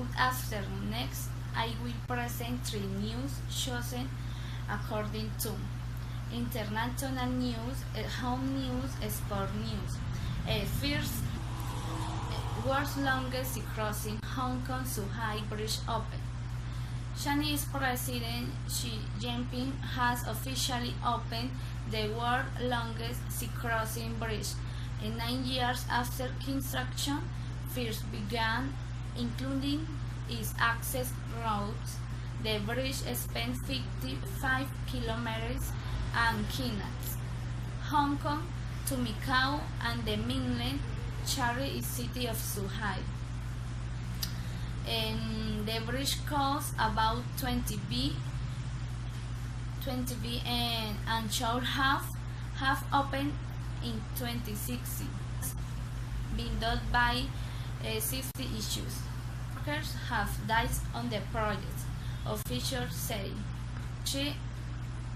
Good afternoon. Next, I will present three news chosen according to international news, home news, sport news. First, world's longest sea crossing, Hong Kong Zhuhai Bridge open. Chinese President Xi Jinping has officially opened the world's longest sea crossing bridge. 9 years after construction first began, including its access roads, the bridge spans 55 kilometers and connects Hong Kong to Macau and the mainland Chinese city of Zhuhai. The bridge costs about 20 B and should have opened in 2016, being done by safety issues. Workers have died on the project, officials say.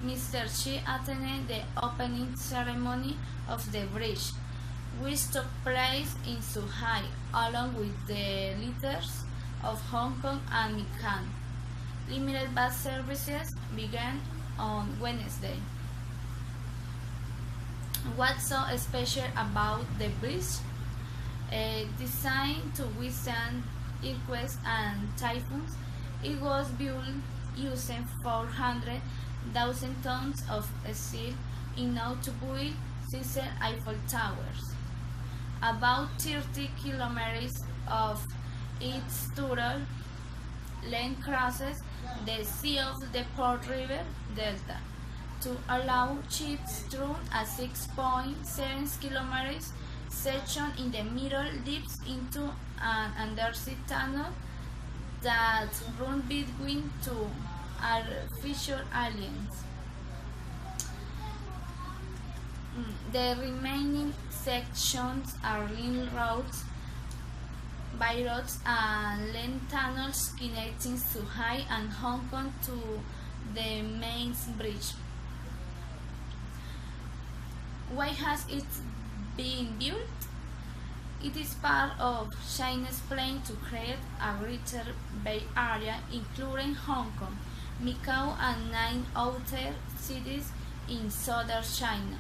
Mr. Xi attended the opening ceremony of the bridge, which took place in Zhuhai, along with the leaders of Hong Kong and Macau. Limited bus services began on Wednesday. What's so special about the bridge? Designed to withstand earthquakes and typhoons, it was built using 400,000 tons of steel enough to build 6 Eiffel Towers. About 30 kilometers of its total length crosses the sea of the Port River Delta to allow ships through a 6.7 kilometers section in the middle dips into an undersea tunnel that runs between two artificial islands. The remaining sections are link roads, by roads and length tunnels connecting Zhuhai and Hong Kong to the main bridge. Why has it been built? It is part of China's plan to create a Greater Bay Area, including Hong Kong, Macau, and 9 outer cities in southern China.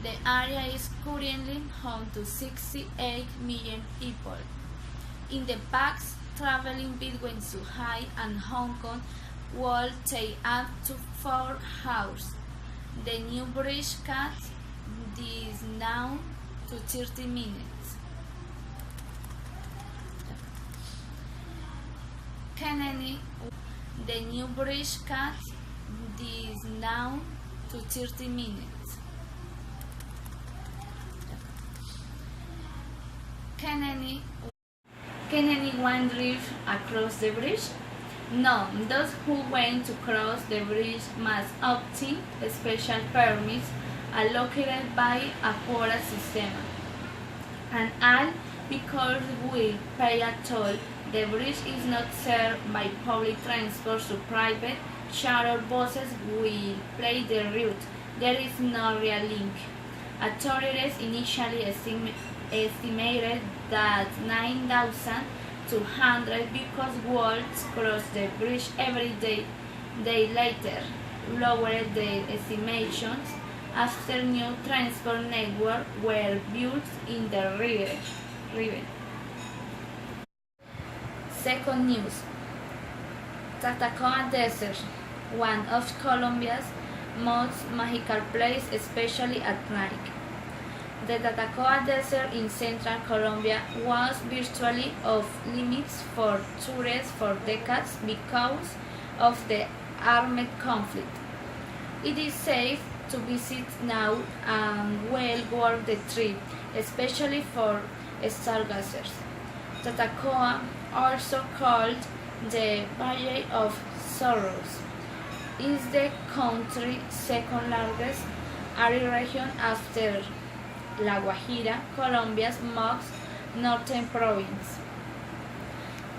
The area is currently home to 68 million people. In the past, traveling between Zhuhai and Hong Kong would take up to 4 hours. The new bridge cuts this down to 30 minutes. The new bridge cuts this down to 30 minutes. Can anyone drive across the bridge? No, those who want to cross the bridge must obtain special permits allocated by a quota system. And all because we pay a toll. The bridge is not served by public transport, so private charter buses will play the route. There is no real link. Authorities initially estimated that 9,200 vehicles would cross the bridge every day. They later lowered the estimations after new transport networks were built in the river. Second news. Tatacoa Desert, one of Colombia's most magical places, especially at night. The Tatacoa Desert in central Colombia was virtually off limits for tourists for decades because of the armed conflict. It is safe to visit now and well worth the trip, especially for stargazers. Tatacoa, also called the Valley of Sorrows, is the country's second largest arid region after La Guajira, Colombia's most northern province.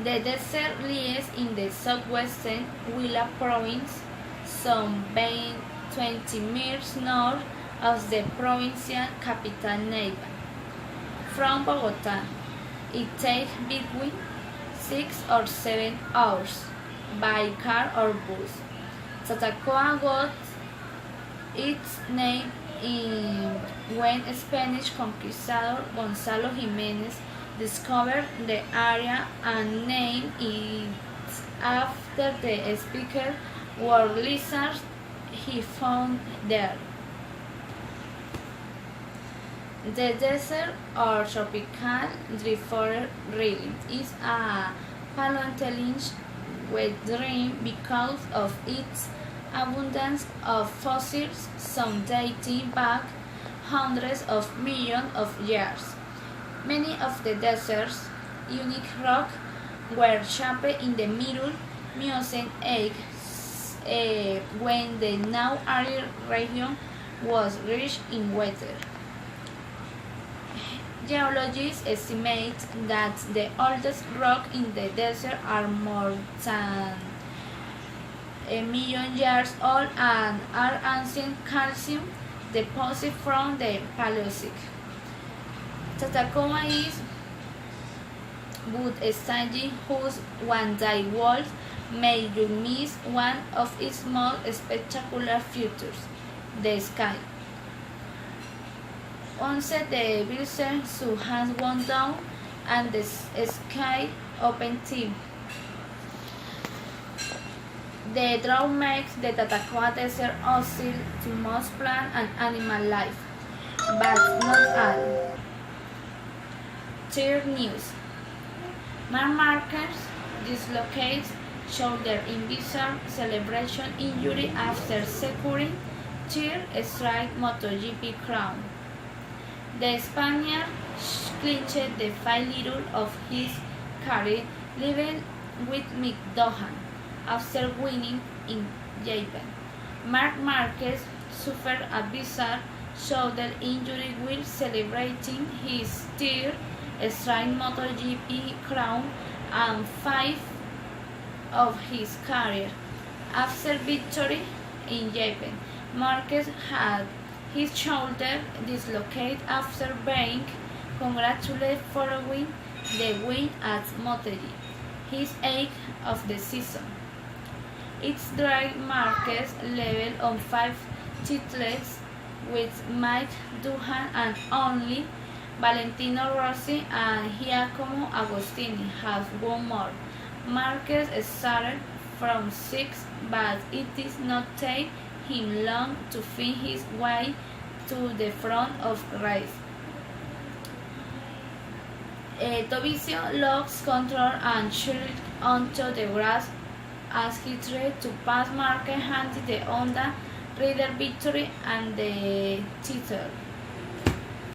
The desert lies in the southwestern Huila province, some 20 miles north of the provincial capital Neiva. From Bogotá, it takes between 6 or 7 hours by car or bus. Tatacoa got its name when Spanish conquistador Gonzalo Jimenez discovered the area and named it after the speaker word lizards he found there. The desert or tropical driftwood relic is a paleontological wet dream because of its abundance of fossils, some dating back hundreds of millions of years. Many of the desert's unique rock were shaped in the Middle Miocene age when the now arid region was rich in water. Geologists estimate that the oldest rock in the desert are more than a million years old and are ancient calcium deposits from the Paleolithic. Tatacoa is but a stage whose one-day walls may you miss one of its most spectacular features, the sky. Once the blizzard sun has gone down and the sky open tip, the drought makes the Tatacoa Desert hostile to most plant and animal life, but not all. Tier news. Mark Marquez dislocates shoulder in bizarre celebration injury after securing third straight MotoGP crown. The Spaniard clinched the final title of his career, level with Mick Doohan, after winning in Japan. Marc Marquez suffered a bizarre shoulder injury while celebrating his third straight MotoGP crown and fifth of his career. After victory in Japan, Marquez had his shoulder dislocated after being congratulated following the win at MotoGP, his eighth of the season. It's dragged Marquez level on 5 titles with Mike Doohan and only Valentino Rossi and Giacomo Agostini have won more. Marquez started from 6th, but it did not take him long to find his way to the front of the race. Dovizioso lost control and shot onto the grass as he tried to pass Marquez, handing the Honda Rider victory and the title.